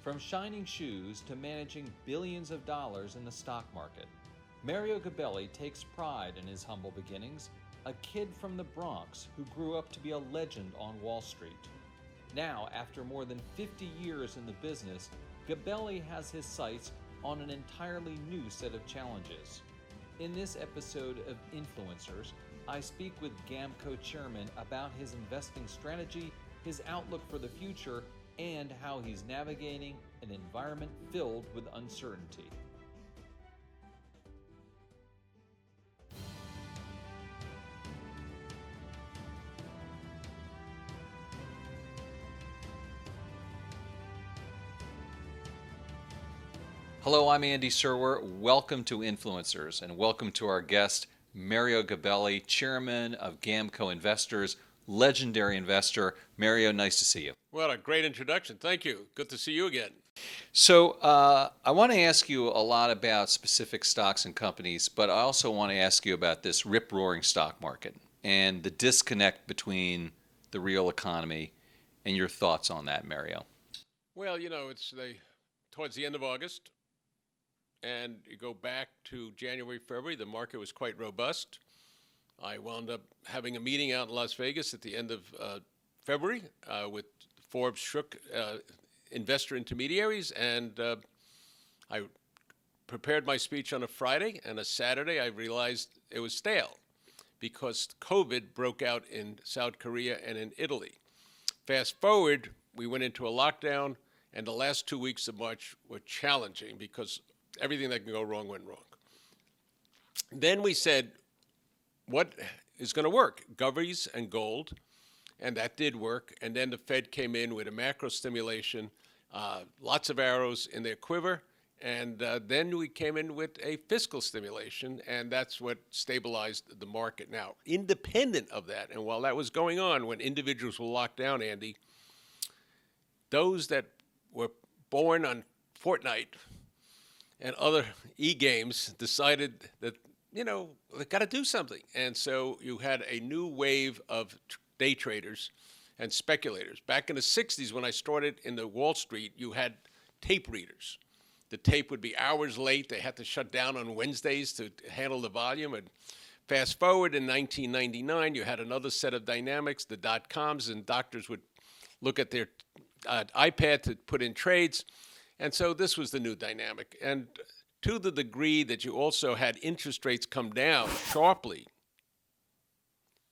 From shining shoes to managing billions of dollars in the stock market, Mario Gabelli takes pride in his humble beginnings, a kid from the Bronx who grew up to be a legend on Wall Street. Now, after more than 50 years in the business, Gabelli has his sights on an entirely new set of challenges. In this episode of Influencers, I speak with GAMCO Chairman about his investing strategy, his outlook for the future, and how he's navigating an environment filled with uncertainty. Hello, I'm Andy Serwer. Welcome to Influencers, and welcome to our guest, Mario Gabelli, Chairman of GAMCO Investors, legendary investor. Mario, nice to see you. Well, a great introduction. Thank you. Good to see you again. So I want to ask you a lot about specific stocks and companies, but I also want to ask you about this rip-roaring stock market and the disconnect between the real economy and your thoughts on that, Mario. Well, it's towards the end of August, and you go back to January, February, the market was quite robust. I wound up having a meeting out in Las Vegas at the end of February with Forbes Shook investor intermediaries, and I prepared my speech on a Friday, and a Saturday I realized it was stale because COVID broke out in South Korea and in Italy. Fast forward, we went into a lockdown, and the last 2 weeks of March were challenging because everything that can go wrong went wrong. Then we said, what is going to work? Govies and gold, and that did work. And then the Fed came in with a macro stimulation, lots of arrows in their quiver, and then we came in with a fiscal stimulation, and that's what stabilized the market. Now, independent of that, and while that was going on, when individuals were locked down, Andy, those that were born on Fortnite and other e-games decided that, they've got to do something. And so you had a new wave of day traders and speculators. Back in the 60s, when I started in the Wall Street, you had tape readers. The tape would be hours late. They had to shut down on Wednesdays to handle the volume. And fast forward in 1999, you had another set of dynamics, the dot-coms, and doctors would look at their iPad to put in trades. And so this was the new dynamic. And to the degree that you also had interest rates come down sharply,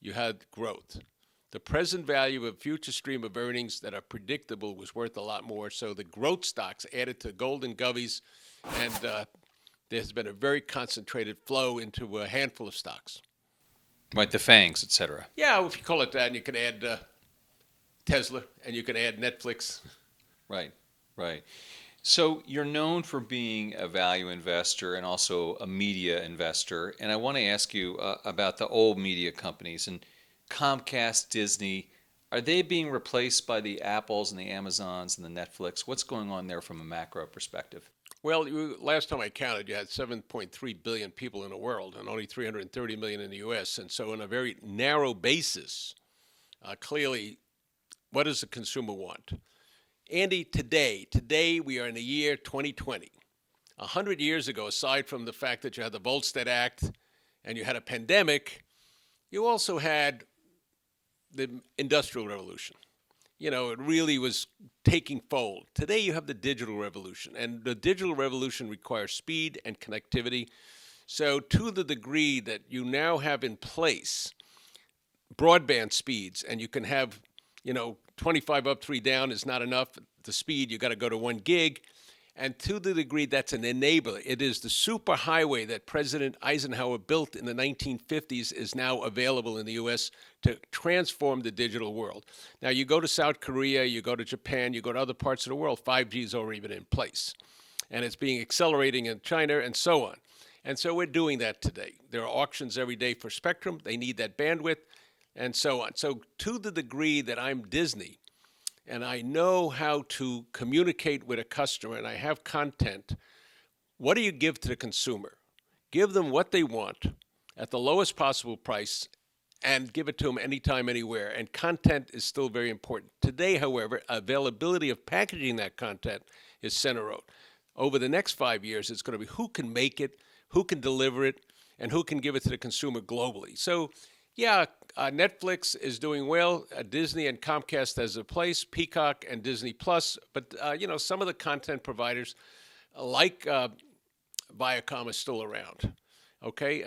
you had growth. The present value of future stream of earnings that are predictable was worth a lot more. So the growth stocks added to gold and govies, and there's been a very concentrated flow into a handful of stocks. Right, the FANGs, et cetera. Yeah, if you call it that, and you can add Tesla, and you can add Netflix. Right. So you're known for being a value investor and also a media investor. And I want to ask you about the old media companies. And Comcast, Disney, are they being replaced by the Apples and the Amazons and the Netflix? What's going on there from a macro perspective? Well, last time I counted, you had 7.3 billion people in the world and only 330 million in the U.S. And so on a very narrow basis, clearly, what does the consumer want? Andy, today we are in the year 2020. 100 years ago, aside from the fact that you had the Volstead Act and you had a pandemic, you also had the Industrial Revolution. It really was taking fold. Today you have the digital revolution, and the digital revolution requires speed and connectivity. So to the degree that you now have in place broadband speeds, and you can have 25 up, 3 down is not enough. The speed, you got to go to 1 gig. And to the degree that's an enabler, it is the superhighway that President Eisenhower built in the 1950s is now available in the U.S. to transform the digital world. Now, you go to South Korea, you go to Japan, you go to other parts of the world, 5G is already been in place. And it's being accelerating in China and so on. And so we're doing that today. There are auctions every day for spectrum. They need that bandwidth. And so on. So to the degree that I'm Disney and I know how to communicate with a customer and I have content, what do you give to the consumer? Give them what they want at the lowest possible price and give it to them anytime, anywhere. And content is still very important. Today, however, availability of packaging that content is center road. Over the next 5 years, it's going to be who can make it, who can deliver it, and who can give it to the consumer globally. So, yeah, Netflix is doing well. Disney and Comcast has a place, Peacock and Disney Plus. But, some of the content providers like Viacom is still around. Okay,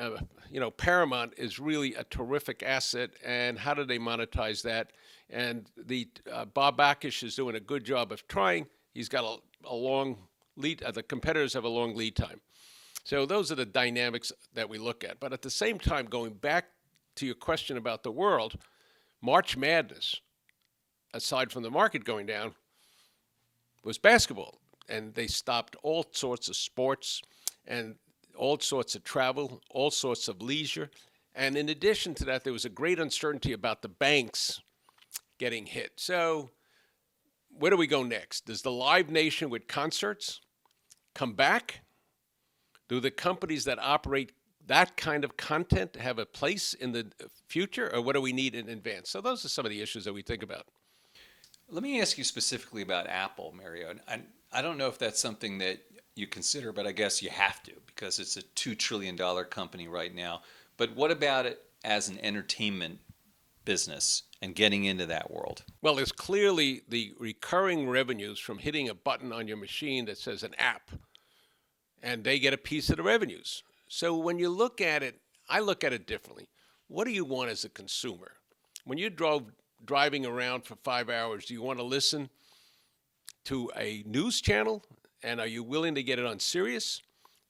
Paramount is really a terrific asset, and how do they monetize that? And the Bob Bakish is doing a good job of trying. He's got a long lead. The competitors have a long lead time. So those are the dynamics that we look at. But at the same time, going back to your question about the world, March Madness, aside from the market going down, was basketball, and they stopped all sorts of sports and all sorts of travel, all sorts of leisure. And in addition to that, there was a great uncertainty about the banks getting hit. So where do we go next? Does the Live Nation with concerts come back? Do the companies that operate that kind of content have a place in the future, or what do we need in advance? So those are some of the issues that we think about. Let me ask you specifically about Apple, Mario. And I don't know if that's something that you consider, but I guess you have to because it's a $2 trillion company right now. But what about it as an entertainment business and getting into that world? Well, there's clearly the recurring revenues from hitting a button on your machine that says an app, and they get a piece of the revenues. So when you look at it, I look at it differently. What do you want as a consumer? When you're driving around for 5 hours, do you want to listen to a news channel? And are you willing to get it on Sirius?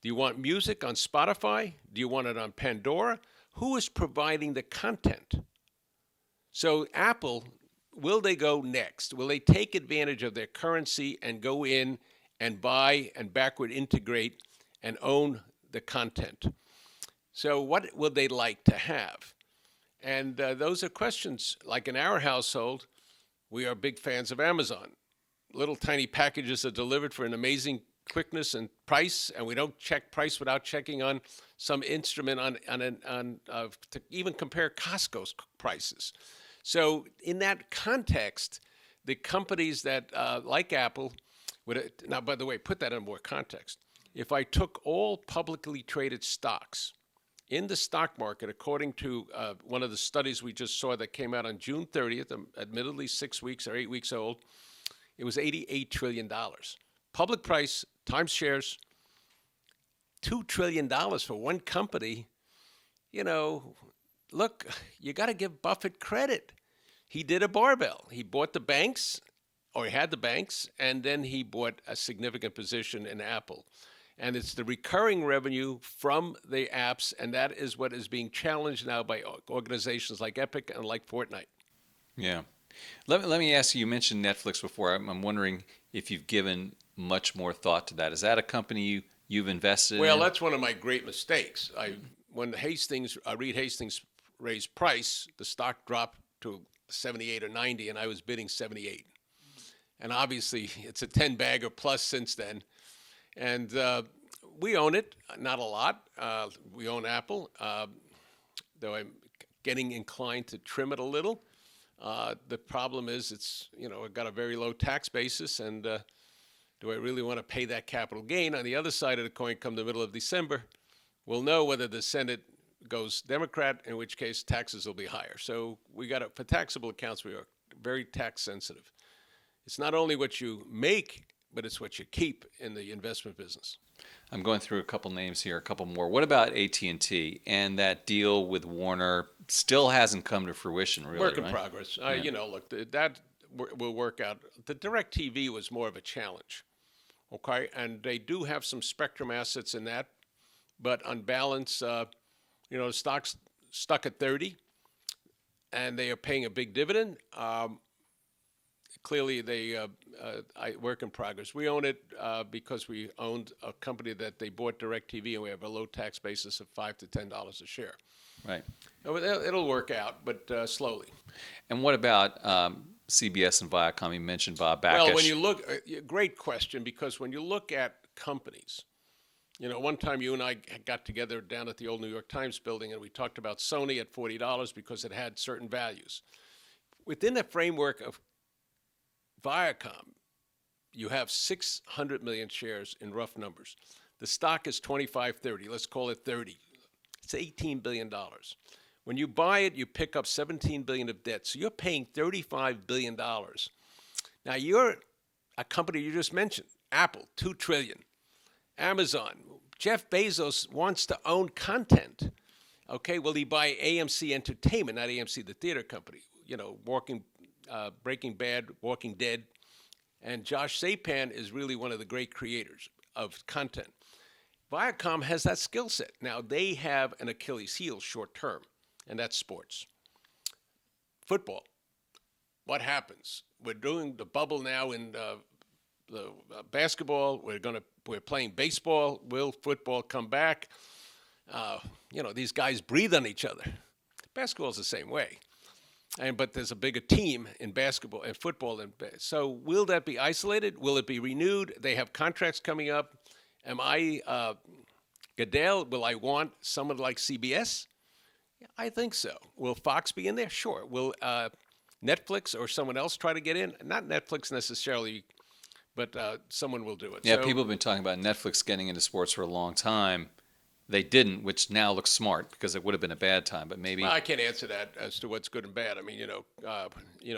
Do you want music on Spotify? Do you want it on Pandora? Who is providing the content? So Apple, will they go next? Will they take advantage of their currency and go in and buy and backward integrate and own the content? So what would they like to have? And those are questions. Like in our household, we are big fans of Amazon. Little tiny packages are delivered for an amazing quickness and price, and we don't check price without checking on some instrument to even compare Costco's prices. So in that context, the companies that like Apple now, by the way, put that in more context. If I took all publicly traded stocks in the stock market, according to one of the studies we just saw that came out on June 30th, admittedly 6 weeks or 8 weeks old, it was $88 trillion. Public price times shares, $2 trillion for one company. Look, you got to give Buffett credit. He did a barbell. He bought the banks, or he had the banks, and then he bought a significant position in Apple. And it's the recurring revenue from the apps, and that is what is being challenged now by organizations like Epic and like Fortnite. Yeah. Let me ask you, you mentioned Netflix before. I'm wondering if you've given much more thought to that. Is that a company you've invested in? Well, that's one of my great mistakes. When Reed Hastings raised price, the stock dropped to 78 or 90, and I was bidding 78. And obviously, it's a 10-bagger plus since then. And we own it, not a lot. We own Apple, though I'm getting inclined to trim it a little. The problem is it's got a very low tax basis, and do I really want to pay that capital gain? On the other side of the coin, come the middle of December, we'll know whether the Senate goes Democrat, in which case taxes will be higher. So for taxable accounts, we are very tax sensitive. It's not only what you make, but it's what you keep in the investment business. I'm going through a couple names here, a couple more. What about AT&T and that deal with Warner? Still hasn't come to fruition, really. Work in right? progress. Yeah. Look, that will work out. The DirecTV was more of a challenge, okay? And they do have some spectrum assets in that, but on balance, the stock's stuck at 30, and they are paying a big dividend. Clearly, they work in progress. We own it because we owned a company that they bought DirecTV, and we have a low tax basis of $5 to $10 a share. Right. It'll work out, but slowly. And what about CBS and Viacom? You mentioned Bob Bakish. Well, when you look, great question, because when you look at companies You know, one time you and I got together down at the old New York Times building, and we talked about Sony at $40 because it had certain values. Within the framework of Viacom, you have 600 million shares in rough numbers. The stock is 25, 30. Let's call it 30. It's $18 billion. When you buy it, you pick up $17 billion of debt. So you're paying $35 billion. Now, you're a company you just mentioned, Apple, $2 trillion. Amazon, Jeff Bezos wants to own content. Okay, will he buy AMC Entertainment, not AMC, the theater company? You know, Breaking Bad, Walking Dead. And Josh Sapan is really one of the great creators of content. Viacom has that skill set. Now, they have an Achilles heel short term, and that's sports. Football. What happens? We're doing the bubble now in the basketball. We're playing baseball. Will football come back? You know, these guys breathe on each other. Basketball is the same way. But there's a bigger team in basketball and football. So will that be isolated? Will it be renewed? They have contracts coming up. Am I Goodell? Will I want someone like CBS? Yeah, I think so. Will Fox be in there? Sure. Will Netflix or someone else try to get in? Not Netflix necessarily, but someone will do it. Yeah, people have been talking about Netflix getting into sports for a long time. They didn't, which now looks smart because it would have been a bad time. But maybe I can't answer that as to what's good and bad. I mean,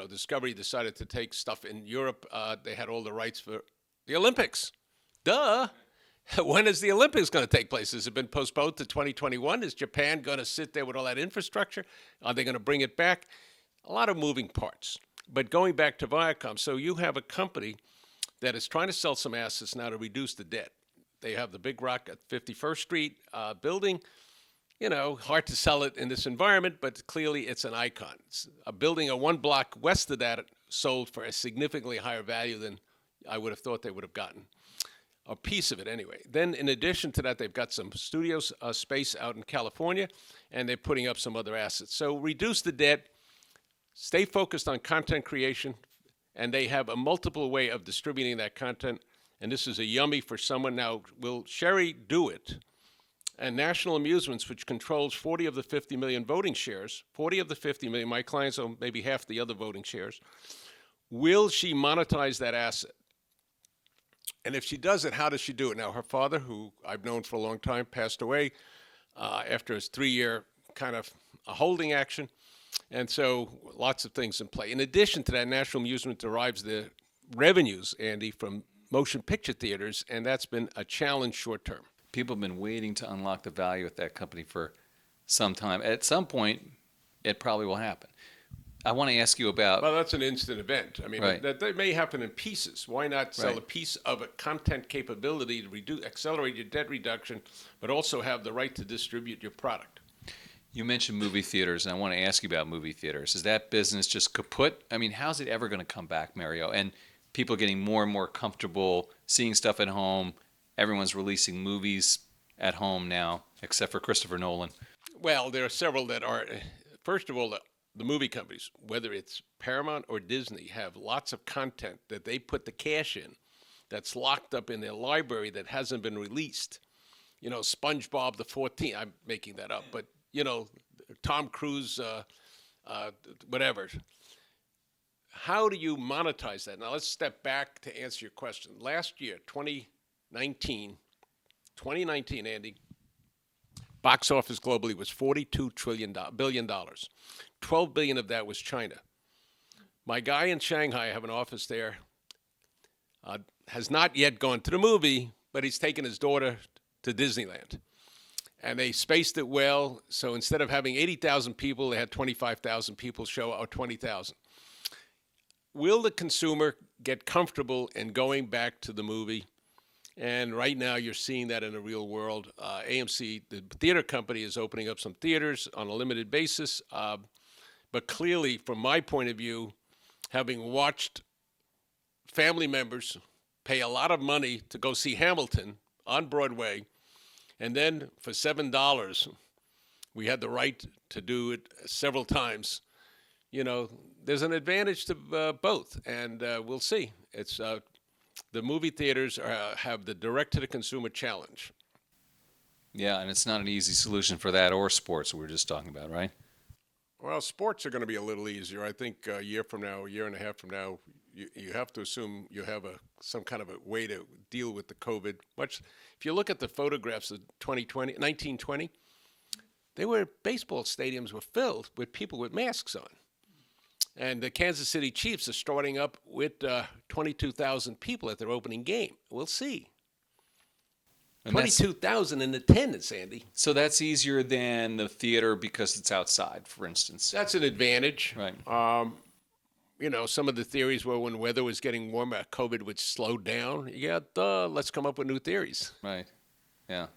Discovery decided to take stuff in Europe. They had all the rights for the Olympics. Duh. When is the Olympics going to take place? Has it been postponed to 2021? Is Japan going to sit there with all that infrastructure? Are they going to bring it back? A lot of moving parts. But going back to Viacom, so you have a company that is trying to sell some assets now to reduce the debt. They have the Big Rock at 51st Street building. You know, hard to sell it in this environment, but clearly it's an icon. It's a building one block west of that sold for a significantly higher value than I would have thought they would have gotten. A piece of it anyway. Then in addition to that, they've got some studio space out in California, and they're putting up some other assets. So reduce the debt, stay focused on content creation, and they have a multiple way of distributing that content. And this is a yummy for someone. Now, will Sherry do it? And National Amusements, which controls 40 of the 50 million voting shares, 40 of the 50 million, my clients own maybe half the other voting shares, will she monetize that asset? And if she does it, how does she do it? Now, her father, who I've known for a long time, passed away after his 3-year kind of a holding action. And so lots of things in play. In addition to that, National Amusement derives the revenues, Andy, from motion picture theaters, and that's been a challenge short term. People have been waiting to unlock the value at that company for some time. At some point, it probably will happen. I want to ask you about... Well, that's an instant event. I mean, right. that may happen in pieces. Why not sell a piece of a content capability to accelerate your debt reduction, but also have the right to distribute your product? You mentioned movie theaters, and I want to ask you about movie theaters. Is that business just kaput? I mean, how's it ever going to come back, Mario? And people getting more and more comfortable seeing stuff at home. Everyone's releasing movies at home now, except for Christopher Nolan. Well, there are several that are. First of all, the movie companies, whether it's Paramount or Disney, have lots of content that they put the cash in that's locked up in their library that hasn't been released. You know, SpongeBob the 14th, I'm making that up, but, you know, Tom Cruise, whatever. How do you monetize that? Now, let's step back to answer your question. Last year, 2019, Andy, box office globally was $42 billion. $12 billion of that was China. My guy in Shanghai, I have an office there, has not yet gone to the movie, but he's taken his daughter to Disneyland. And they spaced it well, so instead of having 80,000 people, they had 25,000 people show, or 20,000. Will the consumer get comfortable in going back to the movie? And right now you're seeing that in the real world. AMC, the theater company, is opening up some theaters on a limited basis. But clearly, from my point of view, having watched family members pay a lot of money to go see Hamilton on Broadway, and then for $7, we had the right to do it several times. You know, there's an advantage to both, and we'll see. It's the movie theaters have the direct-to-the-consumer challenge. Yeah, and it's not an easy solution for that or sports we were just talking about, right? Well, sports are going to be a little easier. I think a year from now, a year and a half from now, you have to assume you have some kind of a way to deal with the COVID. Much, if you look at the photographs of 1920, baseball stadiums were filled with people with masks on. And the Kansas City Chiefs are starting up with 22,000 people at their opening game. We'll see. And 22,000 in attendance, Andy. So that's easier than the theater because it's outside, for instance. That's an advantage. Right. Some of the theories were when weather was getting warmer, COVID would slow down. Yeah, let's come up with new theories. Right. Yeah.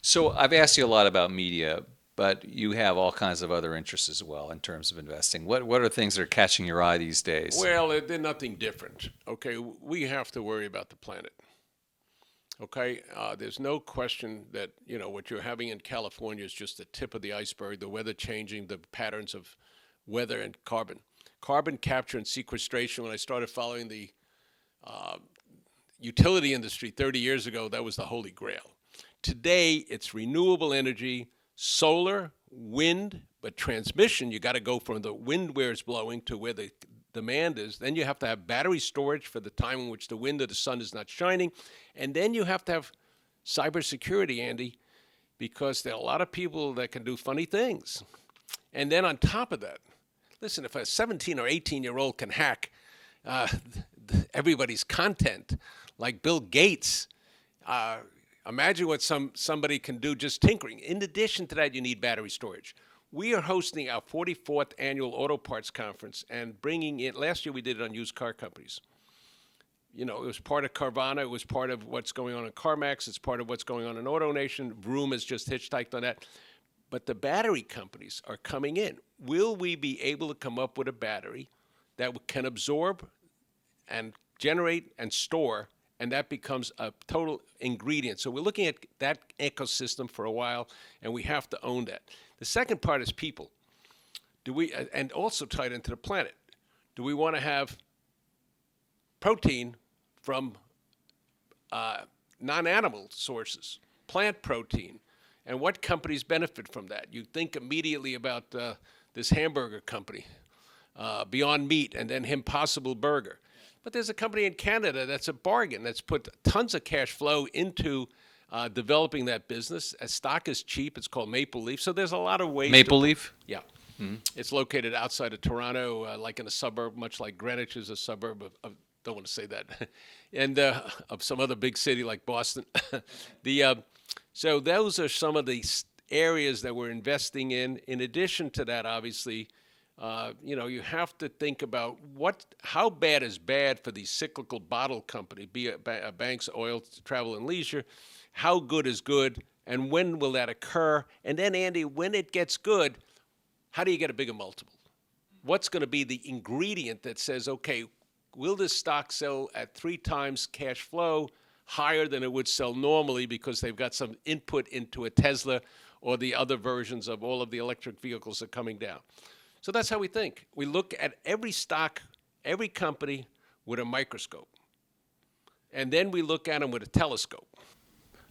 So I've asked you a lot about media, but you have all kinds of other interests as well in terms of investing. What are things that are catching your eye these days? Well, they're nothing different. Okay, we have to worry about the planet. Okay, there's no question that what you're having in California is just the tip of the iceberg. The weather changing, the patterns of weather and carbon capture and sequestration. When I started following the utility industry 30 years ago, that was the holy grail. Today, it's renewable energy, solar, wind, but transmission. You got to go from the wind where it's blowing to where the demand is. Then you have to have battery storage for the time in which the wind or the sun is not shining. And then you have to have cybersecurity, Andy, because there are a lot of people that can do funny things. And then on top of that, listen, if a 17 or 18-year-old can hack everybody's content, like Bill Gates, imagine what somebody can do just tinkering. In addition to that, you need battery storage. We are hosting our 44th annual auto parts conference and bringing in, last year we did it on used car companies. It was part of Carvana. It was part of what's going on in CarMax. It's part of what's going on in AutoNation. Vroom has just hitchhiked on that. But the battery companies are coming in. Will we be able to come up with a battery that can absorb and generate and store, and that becomes a total ingredient? So we're looking at that ecosystem for a while, and we have to own that. The second part is people. And also tied into the planet, do we want to have protein from non-animal sources, plant protein, and what companies benefit from that? You think immediately about this hamburger company, Beyond Meat, and then Impossible Burger. But there's a company in Canada that's a bargain, that's put tons of cash flow into developing that business. Stock is cheap. It's called Maple Leaf. So there's a lot of ways. Maple Leaf? Yeah. Mm-hmm. It's located outside of Toronto, like in a suburb, much like Greenwich is a suburb of don't want to say that, and of some other big city like Boston. So those are some of the areas that we're investing in. In addition to that, obviously, you have to think about how bad is bad for the cyclical bottle company, be it banks, oil, travel, and leisure. How good is good, and when will that occur? And then, Andy, when it gets good, how do you get a bigger multiple? What's going to be the ingredient that says, okay, will this stock sell at 3 times cash flow, higher than it would sell normally because they've got some input into a Tesla or the other versions of all of the electric vehicles that are coming down? So that's how we think. We look at every stock, every company with a microscope. And then we look at them with a telescope.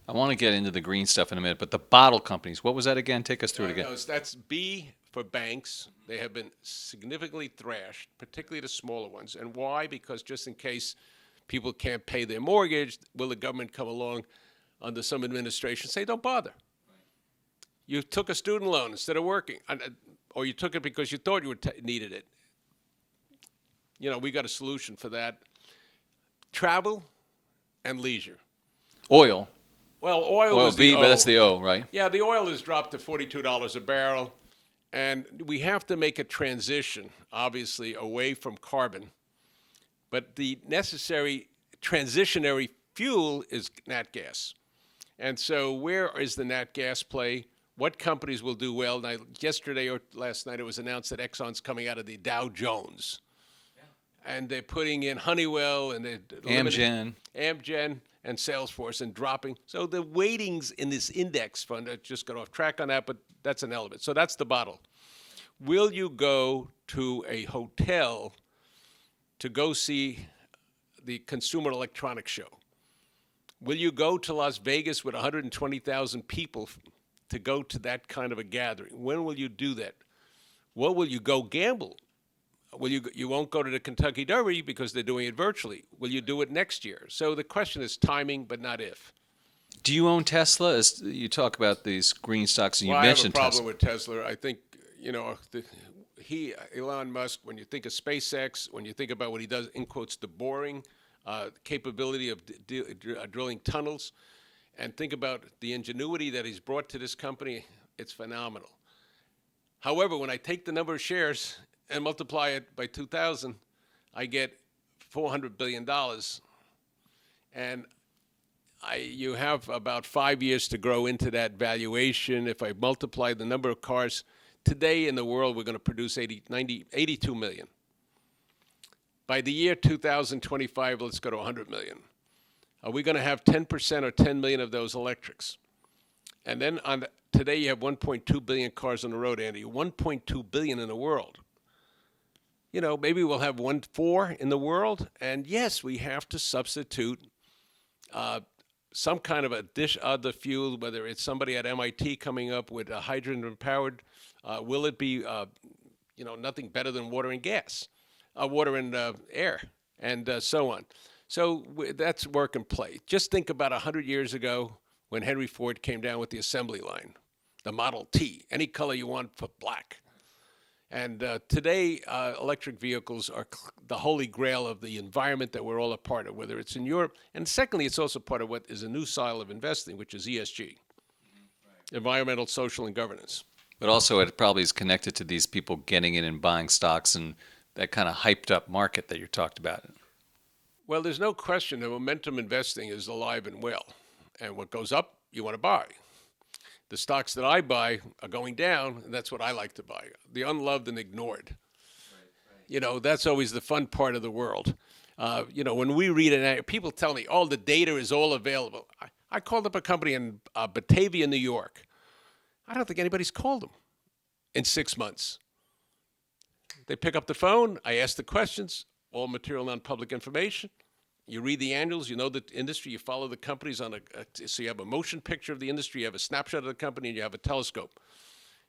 I want to get into the green stuff in a minute, but the bottle companies, what was that again? Take us through it again. That's B for banks. They have been significantly thrashed, particularly the smaller ones. And why? Because just in case people can't pay their mortgage, will the government come along under some administration and say, don't bother. You took a student loan instead of working, or you took it because you thought you needed it. We got a solution for that. Travel and leisure. Oil. Well, oil is B, the O. But that's the O, right? Yeah, the oil has dropped to $42 a barrel, and we have to make a transition, obviously, away from carbon. But the necessary transitionary fuel is nat gas. And so where is the nat gas play? What companies will do well? Now, yesterday or last night, it was announced that Exxon's coming out of the Dow Jones. Yeah. And they're putting in Honeywell and Amgen and Salesforce and dropping. So the weightings in this index fund, I just got off track on that, but that's an element. So that's the bottle. Will you go to a hotel to go see the Consumer Electronics Show? Will you go to Las Vegas with 120,000 people to go to that kind of a gathering? When will you do that? What will you go gamble? You won't go to the Kentucky Derby because they're doing it virtually. Will you do it next year? So the question is timing, but not if. Do you own Tesla? As you talk about these green stocks, and you mentioned I have a problem Tesla. with Tesla. I think, Elon Musk, when you think of SpaceX, when you think about what he does, in quotes, the boring capability of drilling tunnels, and think about the ingenuity that he's brought to this company, it's phenomenal. However, when I take the number of shares and multiply it by 2,000, I get $400 billion. And you have about 5 years to grow into that valuation. If I multiply the number of cars, today in the world, we're going to produce 82 million. By the year 2025, let's go to 100 million. Are we going to have 10% or 10 million of those electrics? And then today you have 1.2 billion cars on the road, Andy. 1.2 billion in the world. Maybe we'll have 1.4 in the world. And yes, we have to substitute some kind of other fuel, whether it's somebody at MIT coming up with a hydrogen-powered. Will it be, nothing better than water and gas, water and air, and so on. So that's work and play. Just think about 100 years ago when Henry Ford came down with the assembly line, the Model T, any color you want for black. And today, electric vehicles are the holy grail of the environment that we're all a part of, whether it's in Europe. And secondly, it's also part of what is a new style of investing, which is ESG, environmental, social, and governance. But also it probably is connected to these people getting in and buying stocks and that kind of hyped up market that you talked about. Well, there's no question that momentum investing is alive and well. And what goes up, you want to buy. The stocks that I buy are going down, and that's what I like to buy. The unloved and ignored. Right. That's always the fun part of the world. When we read it, people tell me, the data is all available. I called up a company in Batavia, New York. I don't think anybody's called them in 6 months. They pick up the phone. I ask the questions, all material non-public information. You read the annuals, you know the industry, you follow the companies so you have a motion picture of the industry, you have a snapshot of the company, and you have a telescope.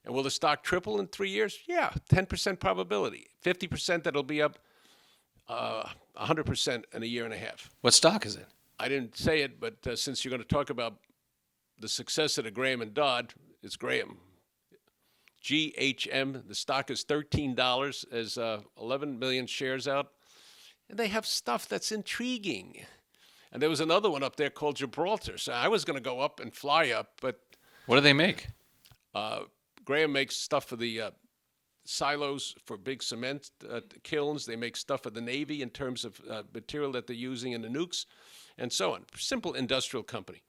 And will the stock triple in 3 years? Yeah, 10% probability. 50% that it'll be up 100% in a year and a half. What stock is it? I didn't say it, but since you're going to talk about the success of the Graham and Dodd, it's Graham. GHM, the stock is $13, as 11 million shares out. And they have stuff that's intriguing. And there was another one up there called Gibraltar. So I was going to go up and fly up, but... What do they make? Graham makes stuff for the silos for big cement kilns. They make stuff for the Navy in terms of material that they're using in the nukes and so on. Simple industrial company.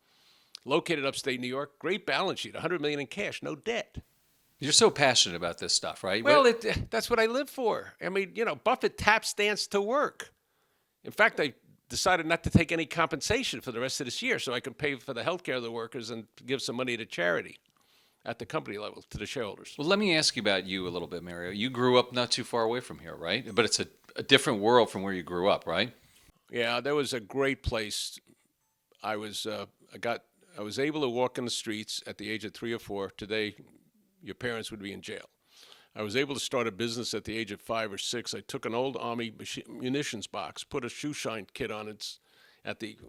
Located upstate New York. Great balance sheet. $100 million in cash. No debt. You're so passionate about this stuff, right? Well, that's what I live for. I mean, Buffett taps dance to work. In fact, I decided not to take any compensation for the rest of this year so I can pay for the health care of the workers and give some money to charity at the company level to the shareholders. Well, let me ask you about you a little bit, Mario. You grew up not too far away from here, right? But it's a different world from where you grew up, right? Yeah, that was a great place. I was able to walk in the streets at the age of 3 or 4. Today, your parents would be in jail. I was able to start a business at the age of 5 or 6. I took an old Army munitions box, put a shoe shine kit on it.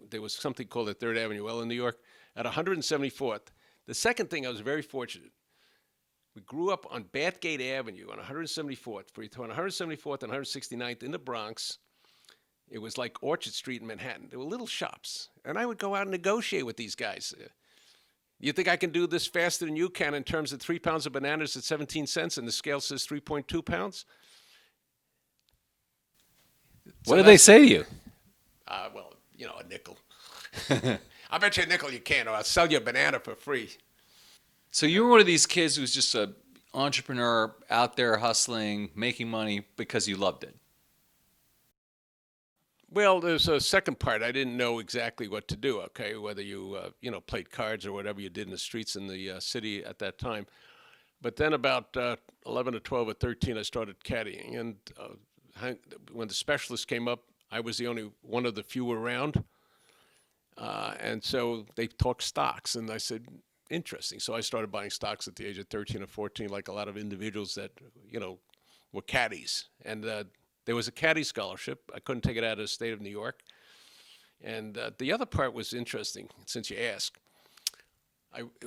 There was something called the 3rd Avenue, in New York, at 174th. The second thing, I was very fortunate. We grew up on Bathgate Avenue on 174th, between 174th and 169th in the Bronx. It was like Orchard Street in Manhattan. There were little shops, and I would go out and negotiate with these guys. You think I can do this faster than you can in terms of 3 pounds of bananas at 17 cents and the scale says 3.2 pounds? What did they say to you? Well, a nickel. I bet you a nickel you can, or I'll sell you a banana for free. So you were one of these kids who was just an entrepreneur out there hustling, making money because you loved it. Well, there's a second part. I didn't know exactly what to do, okay, whether you, played cards or whatever you did in the streets in the city at that time. But then about 11 or 12 or 13, I started caddying. And when the specialists came up, I was the only one of the few around. And so they talked stocks, and I said, interesting. So I started buying stocks at the age of 13 or 14, like a lot of individuals that, were caddies. And there was a caddy scholarship. I couldn't take it out of the state of New York. And the other part was interesting, since you asked.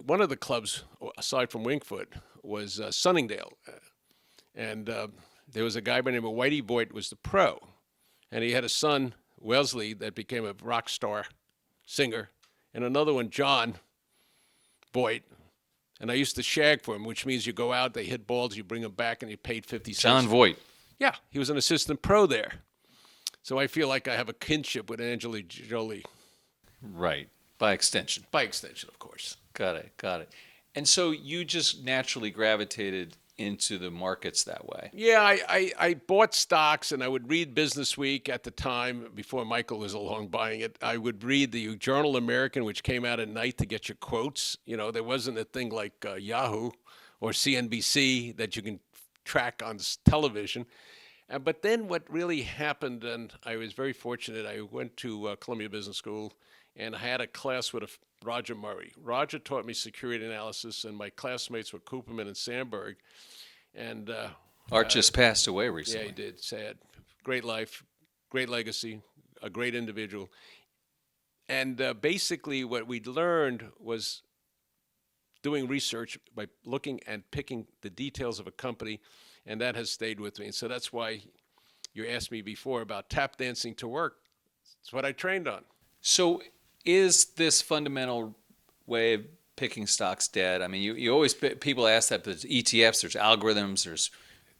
One of the clubs, aside from Wingfoot, was Sunningdale. And there was a guy by the name of Whitey Boyd was the pro. And he had a son, Wesley, that became a rock star singer. And another one, John Boyd. And I used to shag for him, which means you go out, they hit balls, you bring them back, and you paid 50 cents. John Voight. Yeah, he was an assistant pro there. So I feel like I have a kinship with Angelina Jolie. Right. By extension. By extension, of course. Got it. And so you just naturally gravitated into the markets that way. Yeah, I bought stocks, and I would read Business Week at the time, before Michael was along buying it. I would read the Journal American, which came out at night to get your quotes. There wasn't a thing like Yahoo or CNBC that you can track on television. But then what really happened, and I was very fortunate, I went to Columbia Business School, and I had a class with Roger Murray. Roger taught me security analysis, and my classmates were Cooperman and Sandberg. And Art just passed away recently. Yeah, he did. Sad. Great life, great legacy, a great individual. And basically what we learned was doing research by looking and picking the details of a company, and that has stayed with me. And so that's why you asked me before about tap dancing to work. It's what I trained on. So is this fundamental way of picking stocks dead? I mean, you always, people ask that, there's ETFs, there's algorithms, there's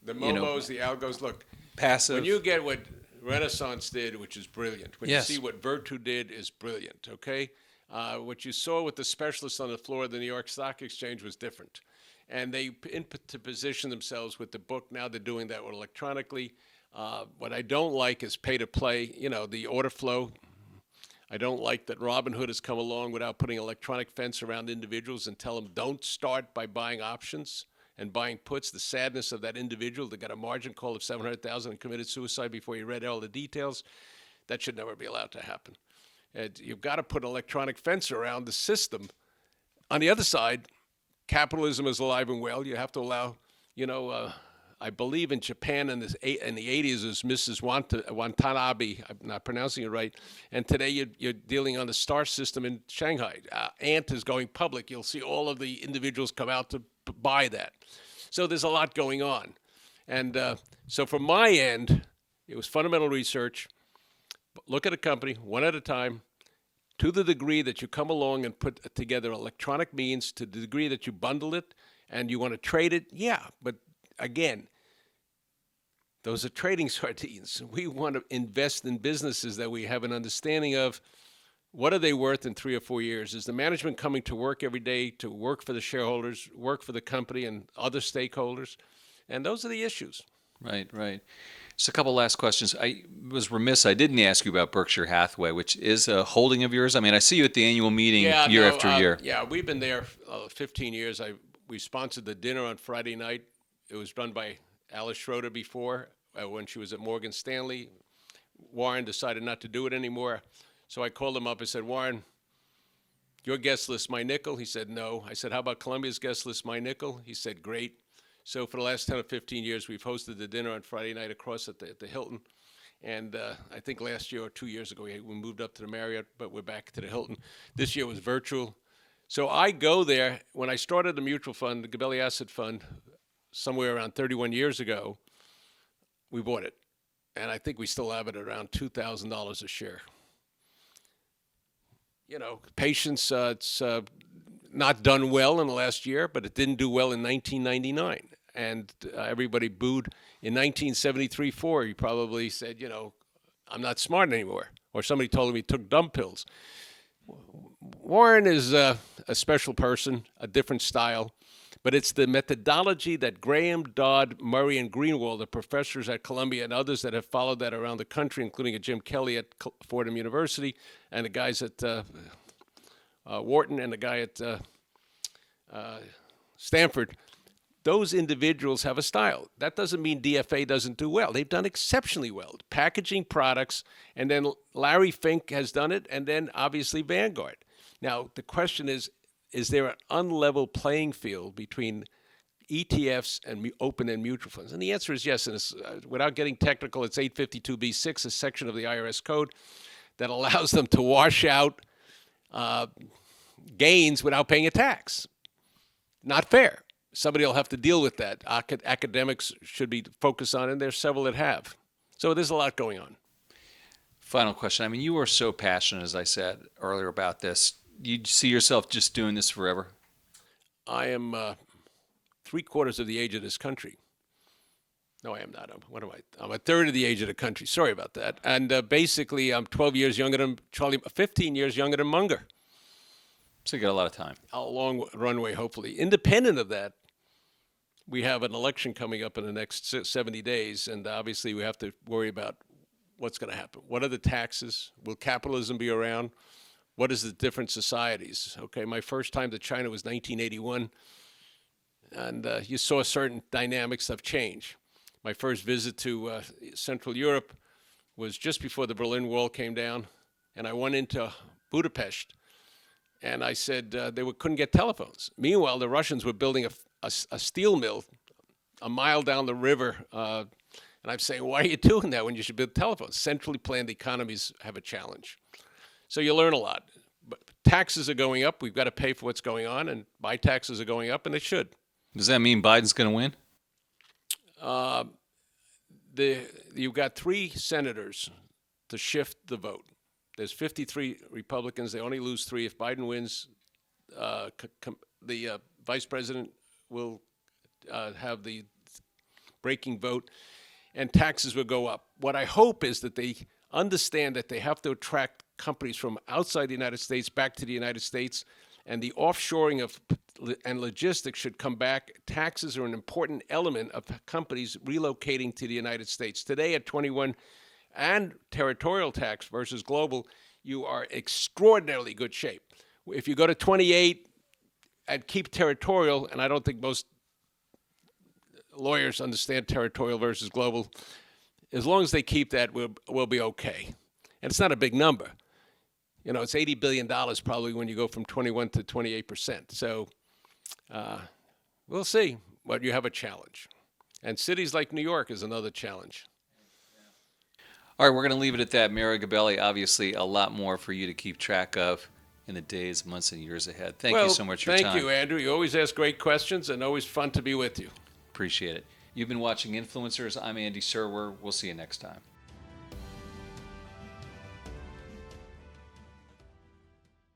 the Momos, the algos. Look, passive. When you get what Renaissance did, which is brilliant, when Yes. you see what Virtu did, is brilliant, okay? What you saw with the specialists on the floor of the New York Stock Exchange was different. And they input to position themselves with the book. Now they're doing that electronically. What I don't like is pay to play, the order flow. I don't like that Robinhood has come along without putting an electronic fence around individuals and tell them don't start by buying options and buying puts. The sadness of that individual that got a margin call of $700,000 and committed suicide before he read all the details, that should never be allowed to happen. You've got to put an electronic fence around the system. On the other side, capitalism is alive and well. You have to allow, I believe in Japan in the 80s, it was Mrs. Watanabe, I'm not pronouncing it right, and today you're dealing on the star system in Shanghai. Ant is going public. You'll see all of the individuals come out to buy that. So there's a lot going on. And so from my end, it was fundamental research. Look at a company one at a time. To the degree that you come along and put together electronic means, to the degree that you bundle it and you want to trade it, yeah. But again, those are trading sardines. We want to invest in businesses that we have an understanding of. What are they worth in 3 or 4 years? Is the management coming to work every day to work for the shareholders, work for the company and other stakeholders? And those are the issues. Right. Just a couple last questions. I was remiss, I didn't ask you about Berkshire Hathaway, which is a holding of yours. I mean, I see you at the annual meeting year after year. Yeah, we've been there 15 years. We sponsored the dinner on Friday night. It was run by Alice Schroeder before, when she was at Morgan Stanley. Warren decided not to do it anymore. So I called him up. I said, Warren, your guest list, my nickel? He said, no. I said, how about Columbia's guest list, my nickel? He said, great. So for the last 10 or 15 years, we've hosted the dinner on Friday night across at the Hilton. And I think last year or 2 years ago, we moved up to the Marriott, but we're back to the Hilton. This year was virtual. So I go there. When I started the mutual fund, the Gabelli Asset Fund, somewhere around 31 years ago, we bought it. And I think we still have it around $2,000 a share. Patience, it's not done well in the last year, but it didn't do well in 1999. And everybody booed in 1973-4. He probably said, I'm not smart anymore. Or somebody told him he took dumb pills. Warren is a special person, a different style. But it's the methodology that Graham, Dodd, Murray, and Greenwald, the professors at Columbia and others that have followed that around the country, including a Jim Kelly at Fordham University, and the guys at Wharton, and the guy at Stanford. those individuals have a style. That doesn't mean DFA doesn't do well. They've done exceptionally well. Packaging products, and then Larry Fink has done it, and then obviously Vanguard. Now, the question is there an unlevel playing field between ETFs and open-end mutual funds? And the answer is yes. And it's, without getting technical, it's 852b6, a section of the IRS code that allows them to wash out gains without paying a tax. Not fair. Somebody will have to deal with that. Academics should be focused on it, and there's several that have. So there's a lot going on. Final question. I mean, you are so passionate, as I said earlier, about this. You see yourself just doing this forever? I am 3/4 of the age of this country. No, I am not. What am I? I'm 1/3 of the age of the country. Sorry about that. And basically, I'm 12 years younger than Charlie, 15 years younger than Munger. So you got a lot of time. A long runway, hopefully. Independent of that, we have an election coming up in the next 70 days, and obviously we have to worry about what's going to happen. What are the taxes? Will capitalism be around? What is the different societies? Okay, my first time to China was 1981, and you saw certain dynamics have changed. My first visit to Central Europe was just before the Berlin Wall came down, and I went into Budapest, and I said couldn't get telephones. Meanwhile, the Russians were building a steel mill a mile down the river, and I'm saying, why are you doing that when you should build telephones? Centrally planned economies have a challenge. So you learn a lot. But taxes are going up. We've got to pay for what's going on, and my taxes are going up, and they should. Does that mean Biden's going to win? You've got 3 senators to shift the vote. There's 53 Republicans. They only lose 3. If Biden wins, the vice president will have the breaking vote, and taxes will go up. What I hope is that they understand that they have to attract companies from outside the United States back to the United States, and the offshoring and logistics should come back. Taxes are an important element of companies relocating to the United States. Today at 21 and territorial tax versus global, you are extraordinarily good shape. If you go to 28 and keep territorial, and I don't think most lawyers understand territorial versus global, as long as they keep that, we'll be okay. And it's not a big number. You know, it's $80 billion probably when you go from 21 to 28%. So we'll see, but you have a challenge. And cities like New York is another challenge. All right, we're going to leave it at that. Mario Gabelli, obviously a lot more for you to keep track of in the days, months, and years ahead. Thank you so much for your time. Thank you, Andrew. You always ask great questions, and always fun to be with you. Appreciate it. You've been watching Influencers. I'm Andy Serwer. We'll see you next time.